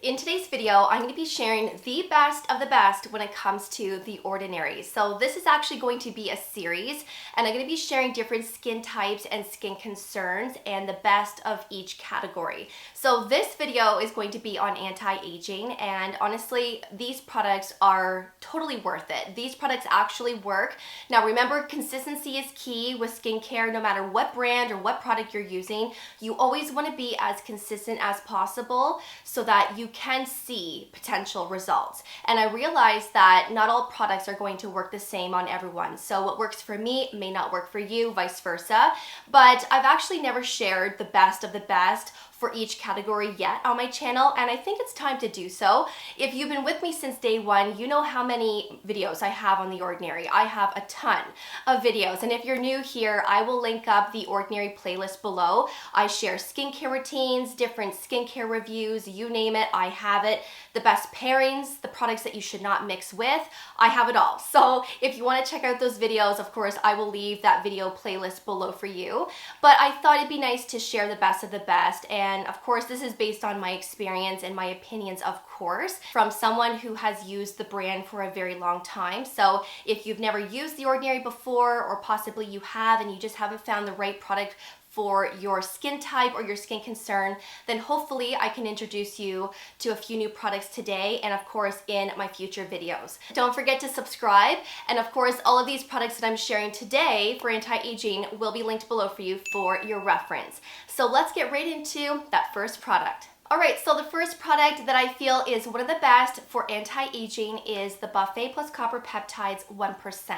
In today's video, I'm going to be sharing the best of the best when it comes to the ordinary. So this is actually going to be a series, and I'm going to be sharing different skin types and skin concerns and the best of each category. So this video is going to be on anti-aging, and honestly, these products are totally worth it. These products actually work. Now remember, consistency is key with skincare. No matter what brand or what product you're using, you always want to be as consistent as possible so that you can see potential results. And I realize that not all products are going to work the same on everyone. So what works for me may not work for you, vice versa. But I've actually never shared the best of the best for each category yet on my channel, and I think it's time to do so. If you've been with me since day one, you know how many videos I have on The Ordinary. I have a ton of videos, and if you're new here, I will link up The Ordinary playlist below. I share skincare routines, different skincare reviews, you name it, I have it. The best pairings, the products that you should not mix with, I have it all. So if you want to check out those videos, of course, I will leave that video playlist below for you. But I thought it'd be nice to share the best of the best, and of course, this is based on my experience and my opinions, of course, from someone who has used the brand for a very long time. So if you've never used The Ordinary before, or possibly you have and you just haven't found the right product for your skin type or your skin concern, then hopefully I can introduce you to a few new products today and of course in my future videos. Don't forget to subscribe, and of course all of these products that I'm sharing today for anti-aging will be linked below for you for your reference. So let's get right into that first product. Alright, so the first product that I feel is one of the best for anti-aging is the Buffet plus Copper Peptides 1%.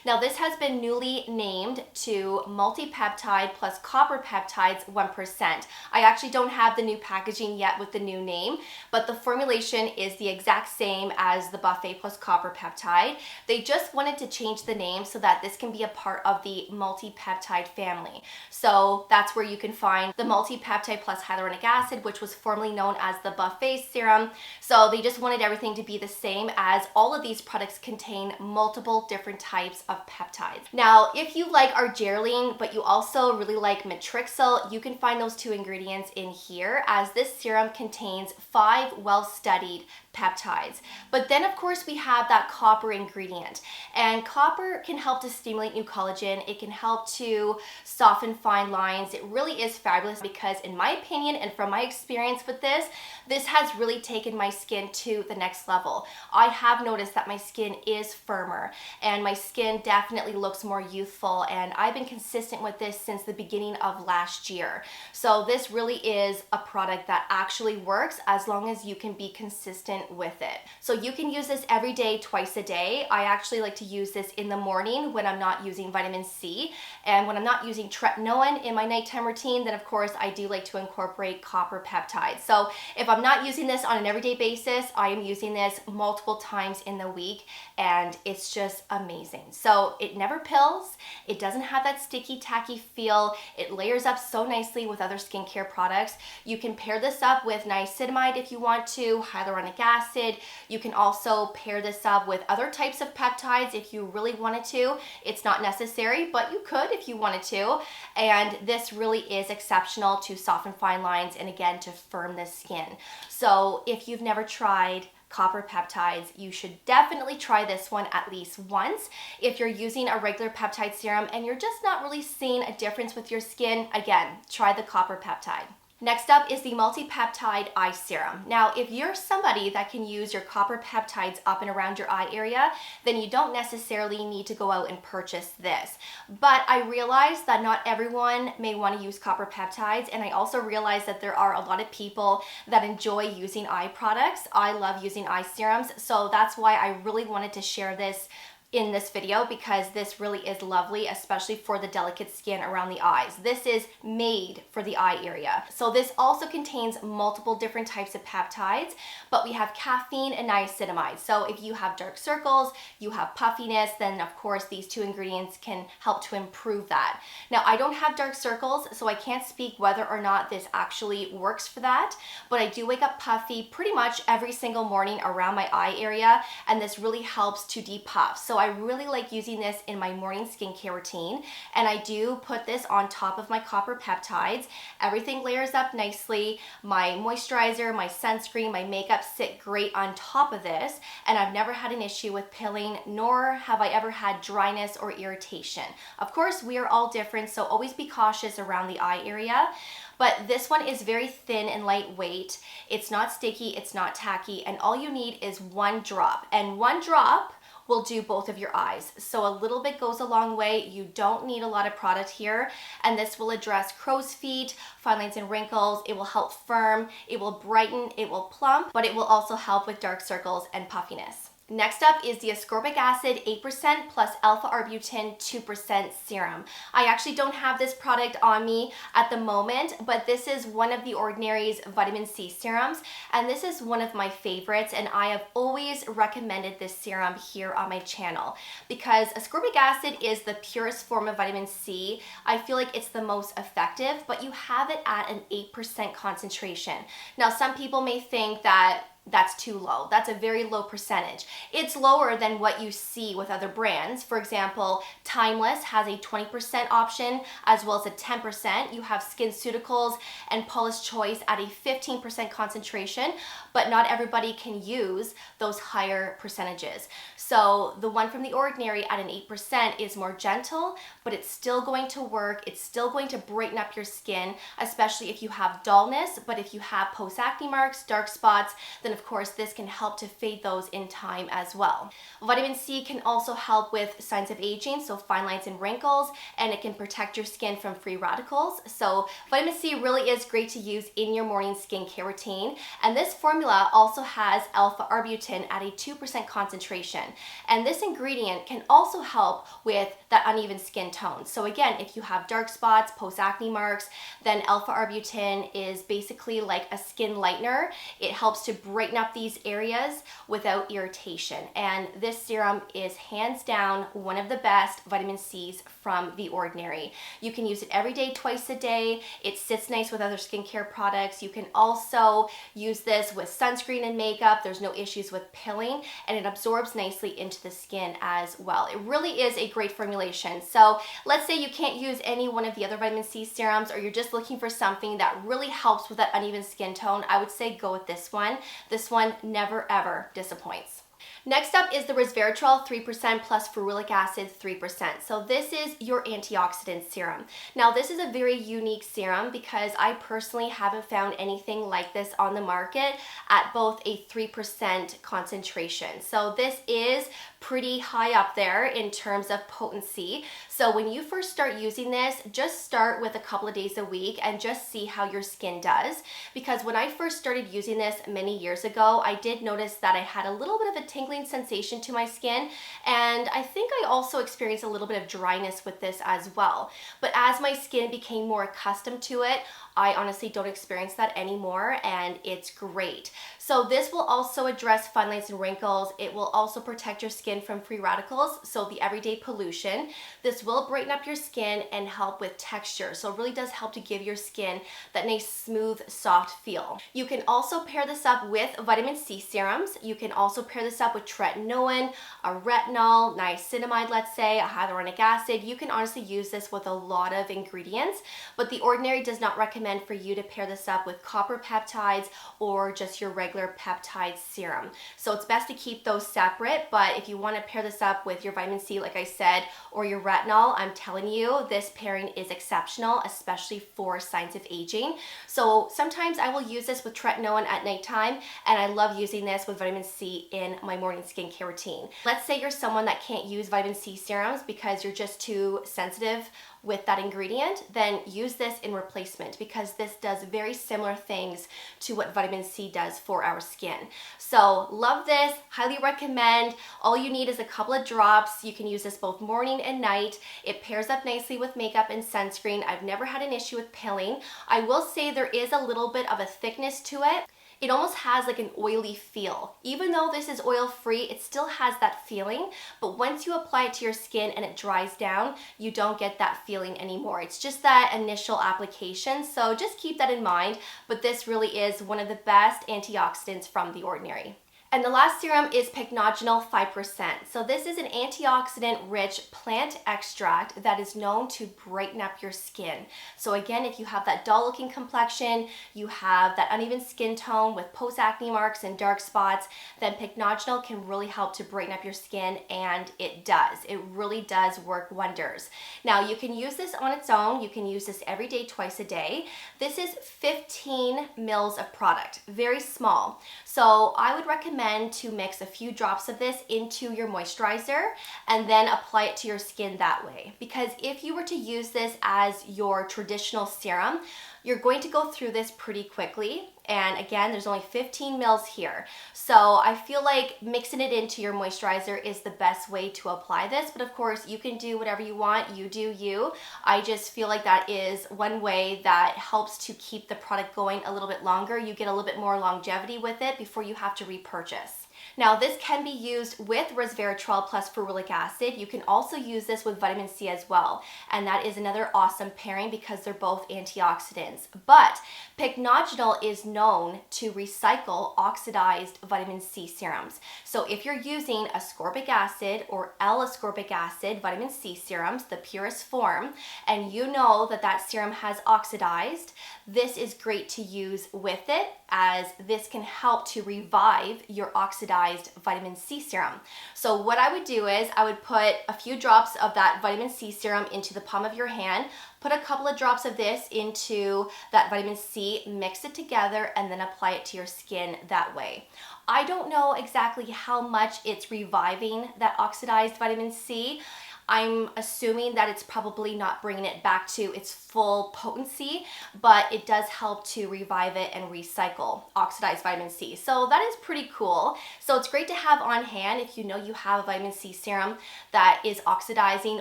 Now this has been newly named to Multi-Peptide plus Copper Peptides 1%. I actually don't have the new packaging yet with the new name, but the formulation is the exact same as the Buffet plus Copper Peptide. They just wanted to change the name so that this can be a part of the multi-peptide family. So that's where you can find the multi-peptide plus hyaluronic acid, which was formerly known as the Buffet serum. So they just wanted everything to be the same, as all of these products contain multiple different types of peptides. Now, if you like argireline, but you also really like matrixyl, you can find those two ingredients in here, as this serum contains 5 well-studied peptides. But then of course we have that copper ingredient, and copper can help to stimulate new collagen. It can help to soften fine lines. It really is fabulous because in my opinion and from my experience with this has really taken my skin to the next level. I have noticed that my skin is firmer and my skin definitely looks more youthful, and I've been consistent with this since the beginning of last year. So this really is a product that actually works as long as you can be consistent with it. So you can use this every day, twice a day. I actually like to use this in the morning when I'm not using vitamin C, and when I'm not using tretinoin in my nighttime routine, then of course I do like to incorporate copper peptides. So if I'm not using this on an everyday basis, I am using this multiple times in the week, and it's just amazing. So it never pills, it doesn't have that sticky tacky feel, it layers up so nicely with other skincare products. You can pair this up with niacinamide if you want to, hyaluronic acid. You can also pair this up with other types of peptides if you really wanted to. It's not necessary, but you could if you wanted to. And this really is exceptional to soften fine lines and again to firm the skin. So if you've never tried copper peptides, you should definitely try this one at least once. If you're using a regular peptide serum and you're just not really seeing a difference with your skin, again, try the copper peptide. Next up is the multi-peptide eye serum. Now, if you're somebody that can use your copper peptides up and around your eye area, then you don't necessarily need to go out and purchase this. But I realize that not everyone may want to use copper peptides, and I also realize that there are a lot of people that enjoy using eye products. I love using eye serums, so that's why I really wanted to share this in this video, because this really is lovely, especially for the delicate skin around the eyes. This is made for the eye area. So this also contains multiple different types of peptides, but we have caffeine and niacinamide. So if you have dark circles, you have puffiness, then of course these two ingredients can help to improve that. Now, I don't have dark circles, so I can't speak whether or not this actually works for that, but I do wake up puffy pretty much every single morning around my eye area, and this really helps to depuff. So So I really like using this in my morning skincare routine, and I do put this on top of my copper peptides. Everything layers up nicely. My moisturizer, my sunscreen, my makeup sit great on top of this, and I've never had an issue with pilling, nor have I ever had dryness or irritation. Of course, we are all different, so always be cautious around the eye area. But this one is very thin and lightweight. It's not sticky, it's not tacky, and all you need is one drop. And one drop will do both of your eyes. So a little bit goes a long way. You don't need a lot of product here. And this will address crow's feet, fine lines and wrinkles. It will help firm, it will brighten, it will plump, but it will also help with dark circles and puffiness. Next up is the Ascorbic Acid 8% plus alpha-arbutin 2% serum. I actually don't have this product on me at the moment, but this is one of The Ordinary's vitamin C serums, and this is one of my favorites, and I have always recommended this serum here on my channel because ascorbic acid is the purest form of vitamin C. I feel like it's the most effective, but you have it at an 8% concentration. Now, some people may think that that's too low. That's a very low percentage. It's lower than what you see with other brands. For example, Timeless has a 20% option as well as a 10%. You have SkinCeuticals and Paula's Choice at a 15% concentration, but not everybody can use those higher percentages. So the one from The Ordinary at an 8% is more gentle, but it's still going to work. It's still going to brighten up your skin, especially if you have dullness, but if you have post-acne marks, dark spots, then of course this can help to fade those in time as well. Vitamin C can also help with signs of aging, so fine lines and wrinkles, and it can protect your skin from free radicals. So vitamin C really is great to use in your morning skincare routine. And this formula also has alpha-arbutin at a 2% concentration. And this ingredient can also help with that uneven skin tone. So again, if you have dark spots, post-acne marks, then alpha-arbutin is basically like a skin lightener. It helps to brighten up these areas without irritation. And this serum is hands down one of the best vitamin C's from The Ordinary. You can use it every day, twice a day. It sits nice with other skincare products. You can also use this with sunscreen and makeup. There's no issues with pilling, and it absorbs nicely into the skin as well. It really is a great formulation. So let's say you can't use any one of the other vitamin C serums, or you're just looking for something that really helps with that uneven skin tone, I would say go with this one. This one never ever disappoints. Next up is the Resveratrol 3% plus ferulic acid 3%. So this is your antioxidant serum. Now this is a very unique serum because I personally haven't found anything like this on the market at both a 3% concentration. So this is pretty high up there in terms of potency. So when you first start using this, just start with a couple of days a week and just see how your skin does. Because when I first started using this many years ago, I did notice that I had a little bit of a tingling sensation to my skin, and I think I also experienced a little bit of dryness with this as well. But as my skin became more accustomed to it, I honestly don't experience that anymore, and it's great. So this will also address fine lines and wrinkles. It will also protect your skin from free radicals, so the everyday pollution. This will brighten up your skin and help with texture. So it really does help to give your skin that nice, smooth, soft feel. You can also pair this up with vitamin C serums. You can also pair this up with tretinoin, a retinol, niacinamide, let's say, a hyaluronic acid. You can honestly use this with a lot of ingredients, but The Ordinary does not recommend for you to pair this up with copper peptides or just your regular peptide serum. So it's best to keep those separate, but if you want to pair this up with your vitamin C, like I said, or your retinol, I'm telling you, this pairing is exceptional, especially for signs of aging. So sometimes I will use this with tretinoin at nighttime, and I love using this with vitamin C in my morning skincare routine. Let's say you're someone that can't use vitamin C serums because you're just too sensitive with that ingredient, then use this in replacement because this does very similar things to what vitamin C does for our skin. So love this, highly recommend. All you need is a couple of drops. You can use this both morning and night. It pairs up nicely with makeup and sunscreen. I've never had an issue with pilling. I will say there is a little bit of a thickness to it. It almost has like an oily feel. Even though this is oil-free, it still has that feeling, but once you apply it to your skin and it dries down, you don't get that feeling anymore. It's just that initial application, so just keep that in mind, but this really is one of the best antioxidants from The Ordinary. And the last serum is Pycnogenol 5%. So this is an antioxidant-rich plant extract that is known to brighten up your skin. So again, if you have that dull-looking complexion, you have that uneven skin tone with post-acne marks and dark spots, then Pycnogenol can really help to brighten up your skin, and it does. It really does work wonders. Now, you can use this on its own. You can use this every day, twice a day. This is 15 mils of product, very small. So I would recommend to mix a few drops of this into your moisturizer and then apply it to your skin that way. Because if you were to use this as your traditional serum, you're going to go through this pretty quickly. And again, there's only 15 mils here. So I feel like mixing it into your moisturizer is the best way to apply this. But of course, you can do whatever you want. You do you. I just feel like that is one way that helps to keep the product going a little bit longer. You get a little bit more longevity with it before you have to repurchase. Now, this can be used with Resveratrol plus ferulic acid. You can also use this with vitamin C as well. And that is another awesome pairing because they're both antioxidants. But Pycnogenol is known to recycle oxidized vitamin C serums. So if you're using ascorbic acid or L-ascorbic acid vitamin C serums, the purest form, and you know that that serum has oxidized, this is great to use with it, as this can help to revive your oxidized vitamin C serum. So what I would do is I would put a few drops of that vitamin C serum into the palm of your hand, put a couple of drops of this into that vitamin C, mix it together, and then apply it to your skin that way. I don't know exactly how much it's reviving that oxidized vitamin C. I'm assuming that it's probably not bringing it back to its full potency, but it does help to revive it and recycle oxidized vitamin C. So that is pretty cool. So it's great to have on hand if you know you have a vitamin C serum that is oxidizing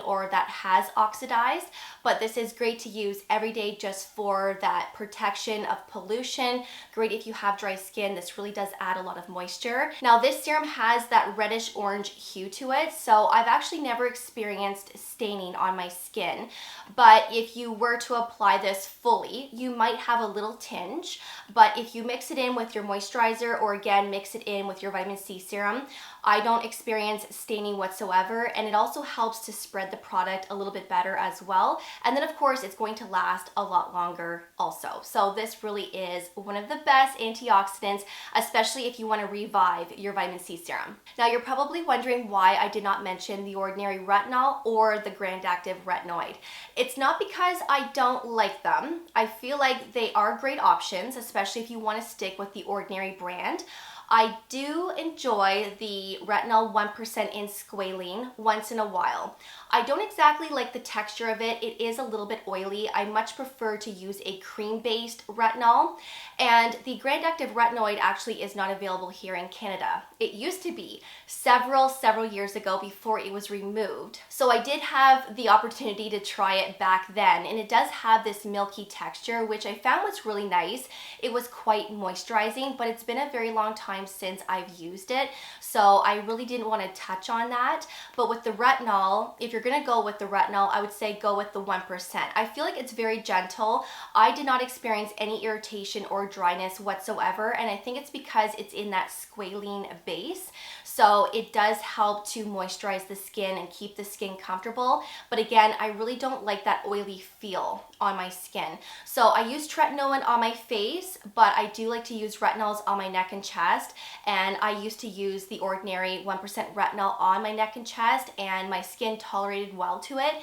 or that has oxidized, but this is great to use every day just for that protection of pollution. Great if you have dry skin. This really does add a lot of moisture. Now, this serum has that reddish orange hue to it, so I've actually never experienced staining on my skin, but if you were to apply this fully, you might have a little tinge. But if you mix it in with your moisturizer, or again mix it in with your vitamin C serum, I don't experience staining whatsoever, and it also helps to spread the product a little bit better as well. And then of course it's going to last a lot longer also. So this really is one of the best antioxidants, especially if you want to revive your vitamin C serum. Now, you're probably wondering why I did not mention the ordinary retinol or the Grand Active Retinoid. It's not because I don't like them. I feel like they are great options, especially if you want to stick with the ordinary brand. I do enjoy the Retinol 1% in squalene once in a while. I don't exactly like the texture of it. It is a little bit oily. I much prefer to use a cream-based retinol. And the Grand Active Retinoid actually is not available here in Canada. It used to be several years ago before it was removed. So I did have the opportunity to try it back then, and it does have this milky texture, which I found was really nice. It was quite moisturizing, but it's been a very long time since I've used it, so I really didn't want to touch on that. But with the retinol, if you're going to go with the retinol, I would say go with the 1%. I feel like it's very gentle. I did not experience any irritation or dryness whatsoever, and I think it's because it's in that squalene base. So it does help to moisturize the skin and keep the skin comfortable. But again, I really don't like that oily feel on my skin. So I use tretinoin on my face, but I do like to use retinols on my neck and chest. And I used to use the ordinary 1% retinol on my neck and chest, and my skin tolerated well to it.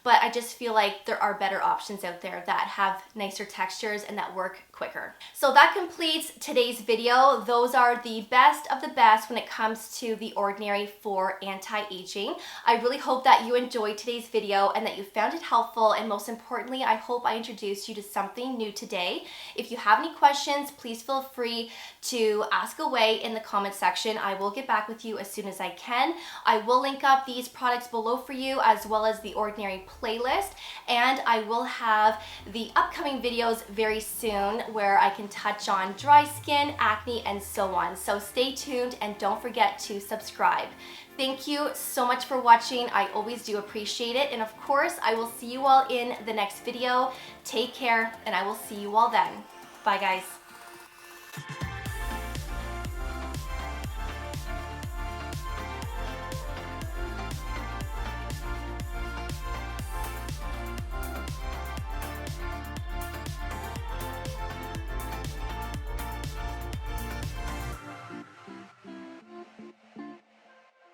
But I just feel like there are better options out there that have nicer textures and that work quicker. So that completes today's video. Those are the best of the best when it comes to the ordinary for anti-aging. I really hope that you enjoyed today's video and that you found it helpful, and most importantly, I hope I introduced you to something new today. If you have any questions, please feel free to ask away in the comment section. I will get back with you as soon as I can. I will link up these products below for you, as well as the ordinary playlist, and I will have the upcoming videos very soon where I can touch on dry skin, acne, and so on. So stay tuned and don't forget to subscribe. Thank you so much for watching. I always do appreciate it, and of course I will see you all in the next video. Take care, and I will see you all then. Bye guys.